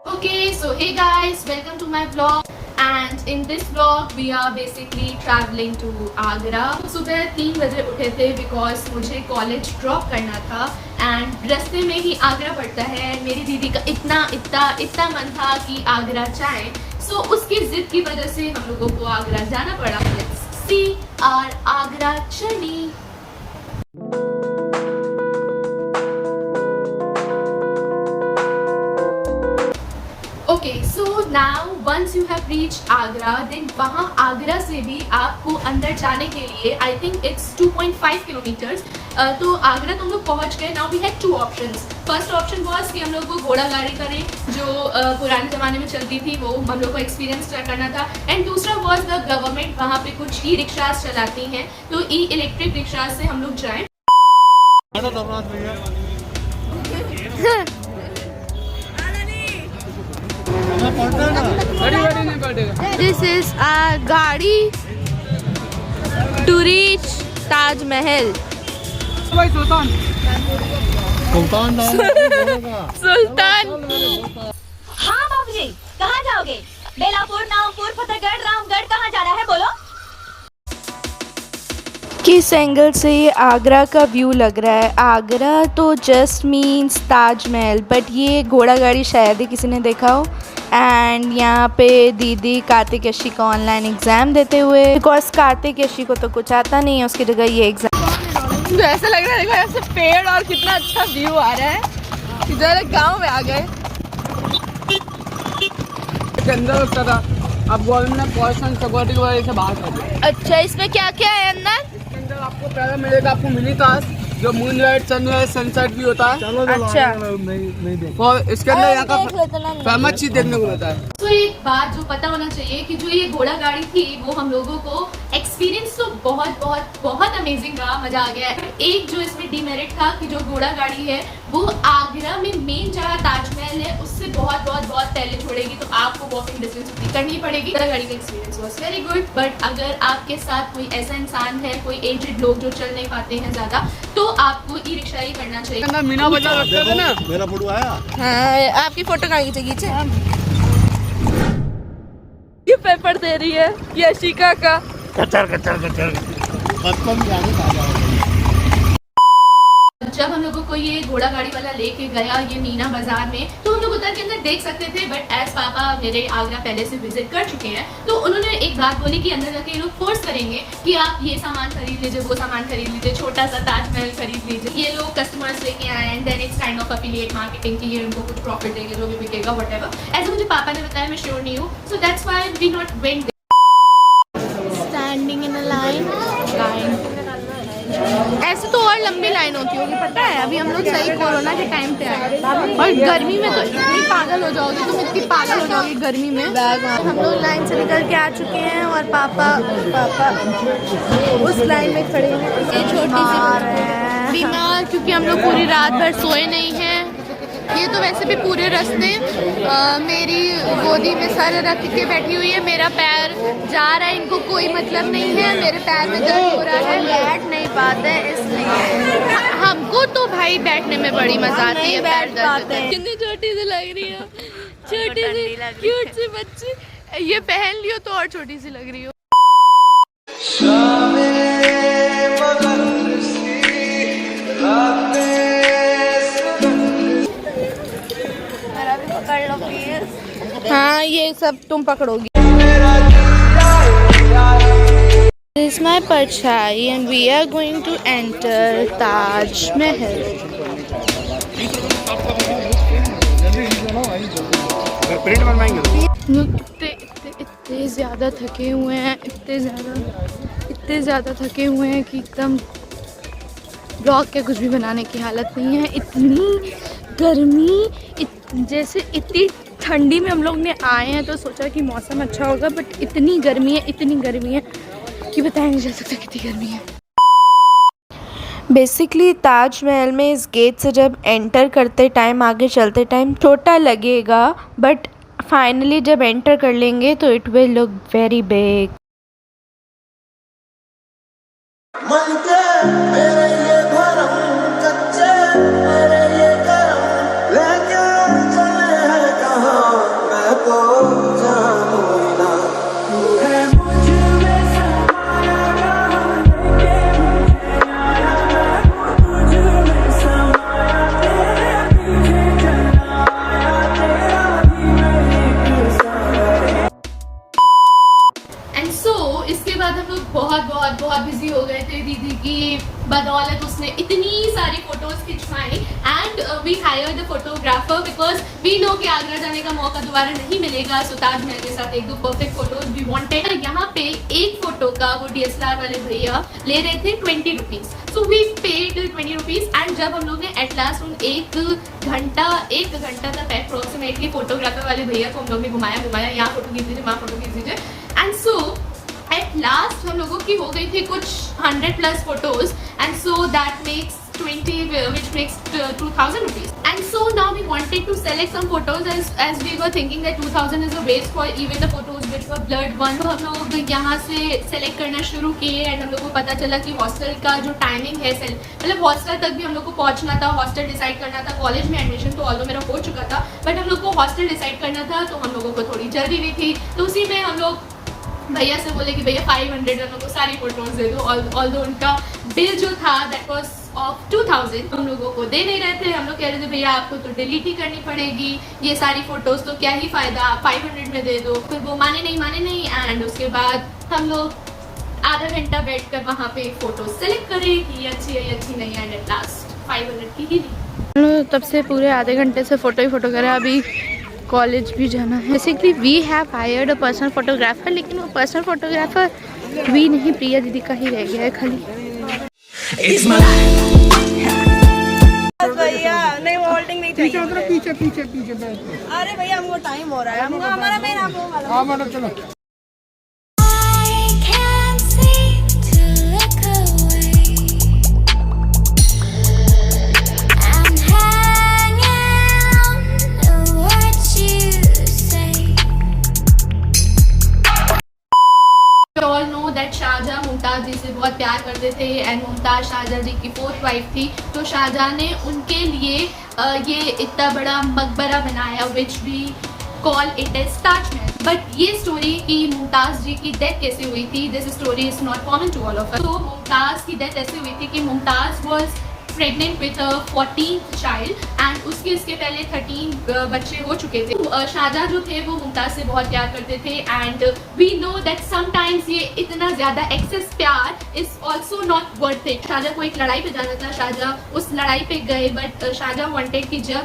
Okay, so hey guys, welcome to my vlog. And in this vlog we are basically traveling to Agra. सुबह 3 बजे उठे थे because मुझे college drop करना था एंड रास्ते में ही आगरा पड़ता है। मेरी दीदी का इतना मन था कि आगरा जाएं, सो उसकी जिद की वजह से हम लोगों को आगरा जाना पड़ा। Let's see our Agra journey. Okay, so now once you have reached Agra, then वहाँ आगरा से भी आपको अंदर जाने के लिए I think it's 2.5 किलोमीटर्स तो आगरा तुम लोग पहुँच गए। Now we had two options. First option was कि हम लोग को घोड़ा गाड़ी करें जो पुराने ज़माने में चलती थी, वो हम लोग को एक्सपीरियंस करना था। एंड दूसरा was the गवर्नमेंट वहाँ पे कुछ ई रिक्शास चलाती हैं, तो ई इलेक्ट्रिक रिक्शास से हम लोग जाएँ। This is our गाड़ी to reach ताज महल। सुल्तान। हाँ बाबूजी, कहाँ जाओगे? बेलापुर, नामपुर, फतेहगढ़, रामगढ़, कहाँ जाना है बोलो? किस एंगल से ये आगरा का व्यू लग रहा है? आगरा तो जस्ट मीन्स ताजमहल, बट ये घोड़ा गाड़ी शायद ही किसी ने देखा हो। एंड यहाँ पे दीदी कार्तिक यशी का ऑनलाइन एग्ज़ाम देते हुए, बिकॉज कार्तिक यशी को तो कुछ आता नहीं है, उसकी जगह ये एग्ज़ाम। तो ऐसा लग रहा है, देखो ऐसे पेड़ और कितना अच्छा व्यू आ रहा है कि जरा गाँव में आ गए। अंदर लगता था, अब गवर्नमेंट ने पॉल्यूशन सिक्योरिटी की वजह से बाहर कर दिया। अच्छा, इसमें क्या क्या है अंदर? इसके अंदर आपको पहले मिलेगा आपको मिनी कार्स, जो मून लाइट, सनराइज, सनसेट भी होता है। अच्छा, और इसके अंदर यहाँ का फेमस चीज देखने को मिलता है। तो एक बात जो पता होना चाहिए कि जो ये घोड़ा गाड़ी थी वो हम लोगों को एक्सपीरियंस तो बहुत अमेजिंग रहा, मजा आ गया। एक जो इसमें डिमेरिट था कि जो घोड़ा गाड़ी है वो आगरा में मेन जहाँ ताजमहल है उससे बहुत पहले छोड़ेगी, तो आपको वॉकिंग डिस्टेंस उतनी करनी पड़ेगी। घोड़ा गाड़ी का experience was very good, but अगर आपके साथ कोई ऐसा इंसान है, कोई एजेड लोग जो चल नहीं पाते हैं ज्यादा, तो आपको ई रिक्शा ही करना चाहिए। मीना बाजार रखते थे ना, मेरा फोटो आया। हाँ, आपकी फोटो कहाँ खींचे? ये पेपर दे रही है यशिका का। कचर जब हम लोगों को ये घोड़ा गाड़ी वाला लेके गया ये मीना बाजार में, तो हम लोग उतर के अंदर देख सकते थे, बट एज पापा मेरे आगरा पहले से विजिट कर चुके हैं, तो उन्होंने एक बात बोली कि अंदर जाके ये लोग फोर्स करेंगे कि आप ये सामान खरीद लीजिए, वो सामान खरीद लीजिए, छोटा सा ताजमहल खरीद लीजिए। ये लोग कस्टमर्स लेके आए and then it's kind of affiliate marketing की ये उनको कुछ प्रॉफिट देंगे, जो भी बिकेगा व्हाटएवर। ऐसे मुझे पापा ने बताया, मैं श्योर नहीं हूँ, so that's why we not went. Standing in a line. ऐसे तो और लंबी लाइन होती होगी, पता है। अभी हम लोग सही कोरोना के टाइम पे आए, और गर्मी में तो इतनी पागल हो जाओगे, तुम इतनी पागल हो जाओगी गर्मी में। हम लोग लाइन से निकल के आ चुके हैं और पापा उस लाइन में खड़े हैं, छोटी सी बीमार, क्योंकि हम लोग पूरी रात भर सोए नहीं हैं। ये तो वैसे भी पूरे रास्ते मेरी गोदी में सर रख के बैठी हुई है, मेरा पैर जा रहा है, इनको कोई मतलब नहीं है, मेरे पैर में दर्द हो रहा है, बैठ नहीं पाते इसलिए। हमको तो भाई बैठने में बड़ी मजा आती है, पैर दर्द। कितनी छोटी सी लग रही हो, छोटी सी क्यूट सी बच्ची। ये पहन लियो तो और छोटी सी लग रही हो। हाँ, ये सब तुम पकड़ोगी। This is my परछाई and we are going to enter Taj Mahal. इतने ज़्यादा थके हुए हैं, इतने ज़्यादा थके हुए हैं कि एकदम ब्लॉग के कुछ भी बनाने की हालत नहीं है। इतनी गर्मी, जैसे इतनी ठंडी में हम लोग ने आए हैं तो सोचा कि मौसम अच्छा होगा, बट इतनी गर्मी है कि बताया नहीं जा सकता कितनी गर्मी है। बेसिकली ताजमहल में इस गेट से जब एंटर करते टाइम, आगे चलते टाइम छोटा लगेगा, बट फाइनली जब एंटर कर लेंगे तो it will look very big. बदौलत उसने इतनी सारी फोटोज खिंचवाई and we hire the photographer because we know कि आगरा जाने का मौका दोबारा नहीं मिलेगा, सो ताजमहल के साथ एक दो परफेक्ट फोटोज वी वांटेड। यहाँ पे एक फोटो का वो DSLR वाले भैया ले रहे थे 20 rupees, so we paid 20 rupees and जब हम लोग ने एट लास्ट उन एक घंटा तक अप्रोक्सीमेटली फोटोग्राफर वाले भैया को हम लोग ने घुमाया, यहाँ फोटो खींच लीजिए, वहाँ फोटो खींच लीजिए एंड सो एट लास्ट हम लोगों की हो गई थी कुछ 100+ photos and so that makes 20 which makes 2000 rupees and so now we wanted to select some photos as we were thinking that 2000 is a waste for even the photos which were blurred one। तो हम लोग यहाँ से select करना शुरू किए and हम लोग को पता चला कि हॉस्टल का जो टाइमिंग है मतलब हॉस्टल तक भी हम लोग को पहुँचना था, हॉस्टल डिसाइड करना था, कॉलेज में एडमिशन तो ऑल्दो मेरा हो चुका था बट हम लोग को हॉस्टल डिसाइड करना था तो हम लोगों को थोड़ी जल्दी भी थी। तो उसी में हम लोग भैया से बोले कि भैया 500 हम लोग को सारी फोटोज दे दो, ऑल्दो उनका बिल जो था दैट वाज ऑफ 2000 हम लोगों को दे नहीं रहे थे। हम लोग कह रहे थे भैया आपको तो डिलीट ही करनी पड़ेगी ये सारी फोटोज, तो क्या ही फायदा, आप 500 में दे दो। फिर वो माने नहीं एंड उसके बाद हम लोग आधा घंटा बैठ कर वहाँ पे फोटो सेलेक्ट करे कि अच्छी है अच्छी नहीं है एंड एट लास्ट 500 की ही दी। तब से पूरे आधे घंटे से फोटो ही फोटो करे, अभी कॉलेज भी जाना है। Basically we have hired a personal photographer, लेकिन वो पर्सनल फोटोग्राफर वी नहीं, प्रिया दीदी का ही रह गया है खाली। भैया नहीं वो होल्डिंग नहीं चाहिए, पीछे अरे भैया हमको टाइम हो रहा है, हमको हमारा मेन आपको वाला। हाँ मैडम चलो। All know that Shahjahan Mumtaz ji से बहुत प्यार करते थे एंड मुमताज़ शाहजहां जी की 4th वाइफ थी। तो शाहजहां ने उनके लिए ये इतना बड़ा मकबरा बनाया विच भी call it as Taj Mahal. But ये स्टोरी की मुमताज़ जी की डेथ कैसे हुई थी, this story is not common to all of us. तो मुमताज़ की डेथ ऐसे हुई थी कि Mumtaz was pregnant with 14th child and इसके पहले 13 बच्चे हो चुके थे। शाहजहां जो थे वो मुमताज़ से बहुत प्यार करते थे and we know that sometimes ये इतना ज़्यादा एक्सेस प्यार is also not worth it. Shah Jahan को एक लड़ाई पे जाना था, शाहजहां उस लड़ाई पे गए बट शाहजहां वांटेड कि जब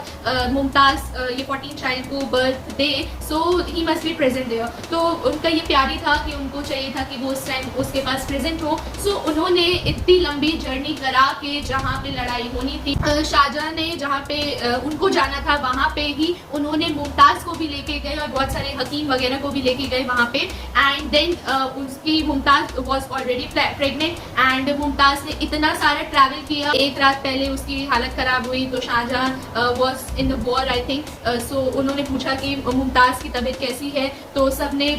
मुमताज़ ये 14th चाइल्ड को बर्थ दे so he must be present there. तो उनका ये प्यार ही था कि उनको चाहिए था कि वो उस टाइम उसके पास प्रेजेंट हो। सो उन्होंने इतनी लंबी जर्नी करा के जहाँ पे लड़ाई होनी थी, शाहजहां ने जहाँ पे उनको जाना था वहाँ पे ही उन्होंने मुमताज़ को भी लेके गए और बहुत सारे हकीम वगैरह को भी लेके गए वहाँ पे एंड देन उसकी Mumtaz was already pregnant and Mumtaz ने इतना सारा ट्रैवल किया। एक रात पहले उसकी हालत ख़राब हुई तो Shahjahan was in the war I think, so उन्होंने पूछा कि मुमताज़ की तबीयत कैसी है तो सबने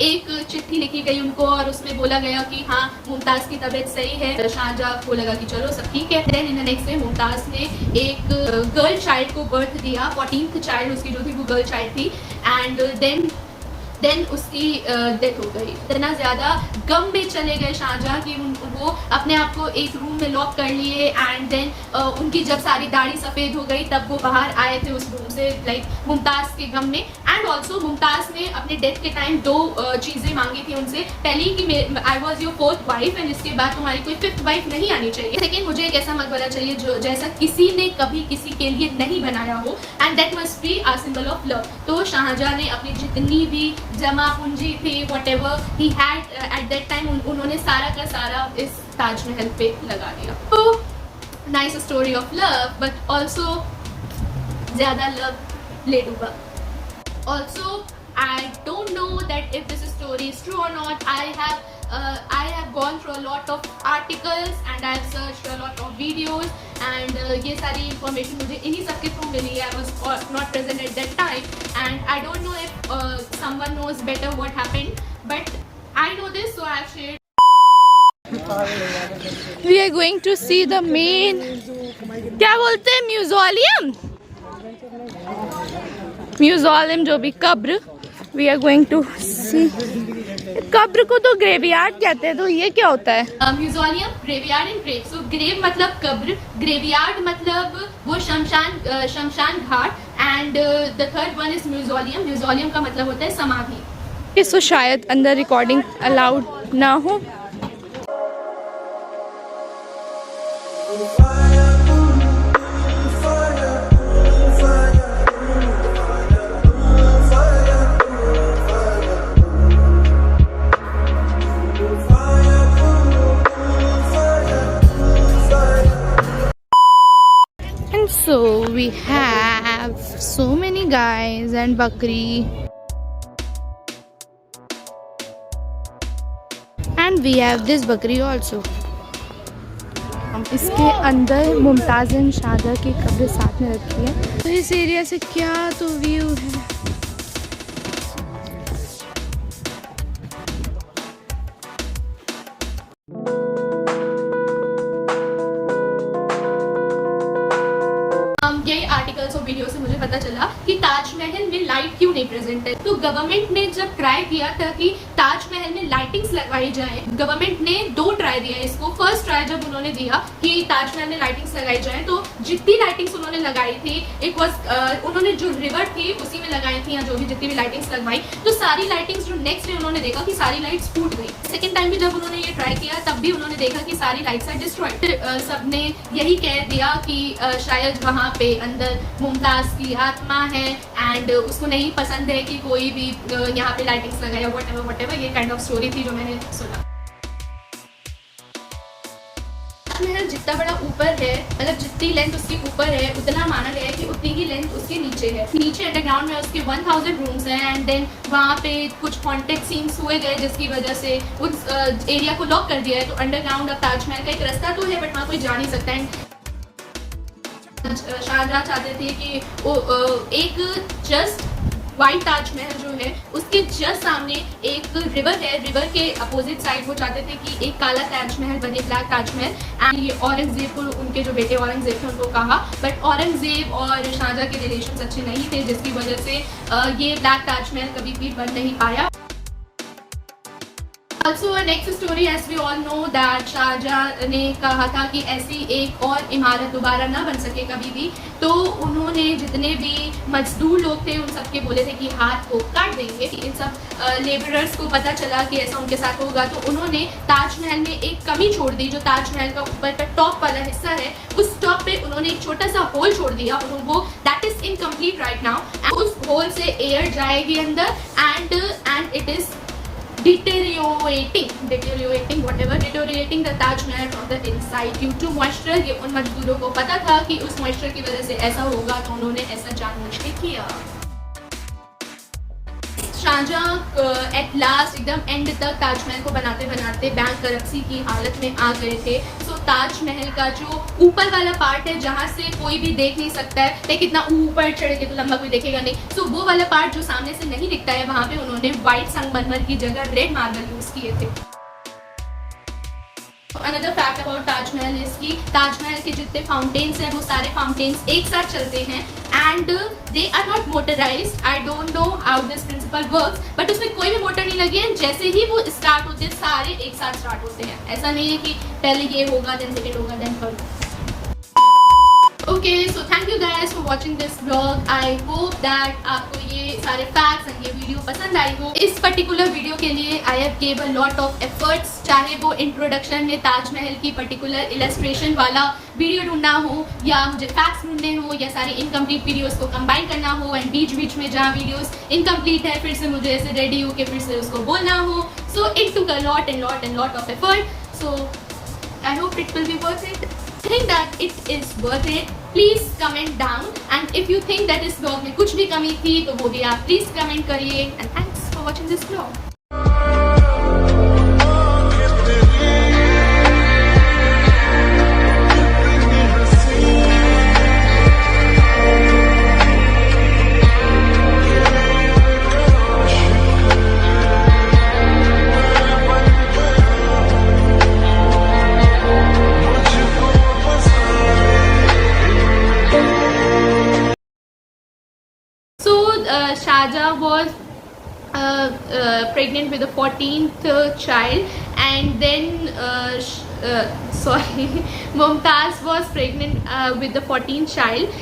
एक चिट्ठी लिखी गई उनको और उसमें बोला गया कि हाँ मुमताज़ की तबीयत सही है। शाहजहां को लगा कि चलो सब ठीक है। Then in the next day Mumtaz ने एक गर्ल चाइल्ड को बर्थ दिया, 14th चाइल्ड उसकी जो थी वो गर्ल चाइल्ड थी एंड देन उसकी डेथ हो गई। इतना ज़्यादा गम में चले गए शाहजहां कि वो अपने आप को एक रूम में लॉक कर लिए एंड देन उनकी जब सारी दाढ़ी सफ़ेद हो गई तब वो बाहर आए थे उस रूम से लाइक मुमताज़ के गम में। एंड ऑल्सो मुमताज़ ने अपने डेथ के टाइम 2 चीज़ें मांगी थी उनसे, पहली कि I was your 4th wife and इसके बाद तुम्हारी कोई 5th वाइफ नहीं आनी चाहिए। सेकेंड मुझे एक ऐसा मकबरा चाहिए जो जैसा किसी ने कभी किसी के लिए नहीं बनाया हो and that must be a symbol of love. तो शाहजहां ने अपनी जितनी भी जमा पूंजी थी whatever he had at that time उन्होंने सारा का सारा इस ताजमहल पे लगा दिया। तो nice story of love but also ज़्यादा लव ले डूबा। Also, I don't know that if this story is true or not. I have gone through a lot of articles and I have searched a lot of videos and ये सारी information मुझे इन्हीं सब के through मिली है। I was not present at that time and I don't know if someone knows better what happened, but I know this, so I have shared. We are going to see the main, क्या बोलते हैं, museum जो भी कब्र। We are going to सी। कब्र को तो graveyard कहते हैं, तो ये क्या होता है? Museum, graveyard and grave. So grave मतलब कब्र, ग्रेवयार्ड मतलब वो शमशान घाट and the third one is museum. Museum का मतलब होता है समाधि। इसको शायद अंदर रिकॉर्डिंग अलाउड ना हो। एंड बकरी एंड वी हैव दिस बकरी ऑल्सो। इसके अंदर मुमताज़ एंड शाहजहाँ की कब्र साथ में रखी है। तो इस एरिया से क्या तो व्यू है। यही आर्टिकल्स और वीडियो से मुझे पता चला कि ताजमहल में लाइट क्यों नहीं प्रेजेंट है। तो गवर्नमेंट ने जब ट्राई किया था कि ताजमहल में लाइटिंग्स लगवाई जाए, गवर्नमेंट ने 2 ट्राई दिया इसको। फर्स्ट ट्राई जब उन्होंने दिया कि ताजमहल में लाइटिंग्स लगाई जाए, तो जितनी लाइटिंग्स उन्होंने लगाई थी एक वाज उन्होंने जो रिवर थी उसी में लगाई थी, या जो भी जितनी भी लाइटिंग्स लगवाई, तो सारी लाइटिंग्स जो नेक्स्ट डे उन्होंने देखा कि सारी लाइट्स फूट गई। सेकेंड टाइम भी जब उन्होंने ये ट्राई किया तब भी उन्होंने देखा कि सारी लाइट्स आर डिस्ट्रॉयड। सबने यही कह दिया कि शायद वहाँ पे अंदर मुमताज की आत्मा है एंड उसको नहीं पसंद है कि कोई भी यहाँ पे लाइटिंग्स लगाए, व्हाटएवर ये काइंड ऑफ स्टोरी थी जो मैंने सुना। ताजमहल जितना बड़ा ऊपर है, मतलब जितनी लेंथ उसकी ऊपर है, उतना माना गया है कि उतनी ही लेंथ उसके नीचे है। नीचे अंडरग्राउंड में उसके 1000 रूम्स हैं एंड देन वहाँ पे कुछ हॉन्टेड सीन्स हुए गए जिसकी वजह से उस एरिया को लॉक कर दिया है। तो अंडरग्राउंड अब ताजमहल का एक रास्ता तो है बट वहाँ कोई जा नहीं सकता है। शाहजहाँ चाहते थे कि वो एक जस्ट वाइट ताजमहल जो है उसके जस्ट सामने एक रिवर है, रिवर के अपोजिट साइड वो चाहते थे कि एक काला ताजमहल बने, ब्लैक ताजमहल। एंड ये औरंगजेब को, उनके जो बेटे औरंगजेब थे उनको कहा, बट औरंगजेब और शाहजहाँ के रिलेशन अच्छे नहीं थे जिसकी वजह से ये ब्लैक ताजमहल कभी भी बन नहीं पाया। Also next story, as we all know that Shahjahan ने कहा था कि ऐसी एक और इमारत दोबारा ना बन सके कभी भी। तो उन्होंने जितने भी मजदूर लोग थे उन सबके बोले थे कि हाथ को काट देंगे। इन सब लेबरर्स को पता चला कि ऐसा उनके साथ होगा, तो उन्होंने ताजमहल में एक कमी छोड़ दी। जो ताजमहल का ऊपर का टॉप वाला हिस्सा है उस टॉप पे उन्होंने एक छोटा सा होल छोड़ दिया, वो that is incomplete right now. उस होल से एयर जाएगी अंदर and it is deteriorating the Taj Mahal from the inside due to moisture। ये उन मजदूरों को पता था कि उस मॉइस्चर की वजह से ऐसा होगा, तो उन्होंने ऐसा जानबूझ के किया। शाहजहाँ एट लास्ट एकदम एंड तक ताजमहल को बनाते बनाते बैंक करप्सी की हालत में आ गए थे। सो ताजमहल का जो ऊपर वाला पार्ट है जहाँ से कोई भी देख नहीं सकता है, लेकिन इतना ऊपर चढ़ के तो लंबा कोई देखेगा नहीं, सो वो वाला पार्ट जो सामने से नहीं दिखता है वहाँ पे उन्होंने व्हाइट संगमरमर की जगह रेड मार्बल यूज किए थे। Another fact about Taj Mahal is कि ताजमहल के जितने फाउंटेन्स हैं वो सारे फाउंटेन्स एक साथ चलते हैं and they are not motorized. I don't know how this principle works, but उसमें कोई भी मोटर नहीं लगी है। जैसे ही वो स्टार्ट होते हैं सारे एक साथ स्टार्ट होते हैं। ऐसा नहीं है कि पहले ये होगा देन सेकेंड होगा then third. Okay, so thank you guys for watching this vlog. I hope that आपको ये सारे फैक्ट्स एंड ये वीडियो पसंद आई हो। इस पर्टिकुलर वीडियो के लिए I have give a lot of efforts, चाहे वो इंट्रोडक्शन में ताजमहल की पर्टिकुलर इलस्ट्रेशन वाला वीडियो ढूंढना हो या मुझे फैक्ट्स ढूंढने हो या सारी इनकम्प्लीट वीडियोस को कंबाइन करना हो एंड बीच बीच में जहाँ वीडियोस इनकम्प्लीट है फिर से मुझे ऐसे रेडी होके फिर से उसको बोलना हो। So it took a lot and lot of effort. So I hope it will be worth it. think that it is worth it, please comment down and if you think that इस vlog में कुछ भी कमी थी तो वो भी आप please comment करिए and thanks for watching this vlog। Shahjah was pregnant with the 14th child and then Mumtaz was pregnant with the 14th child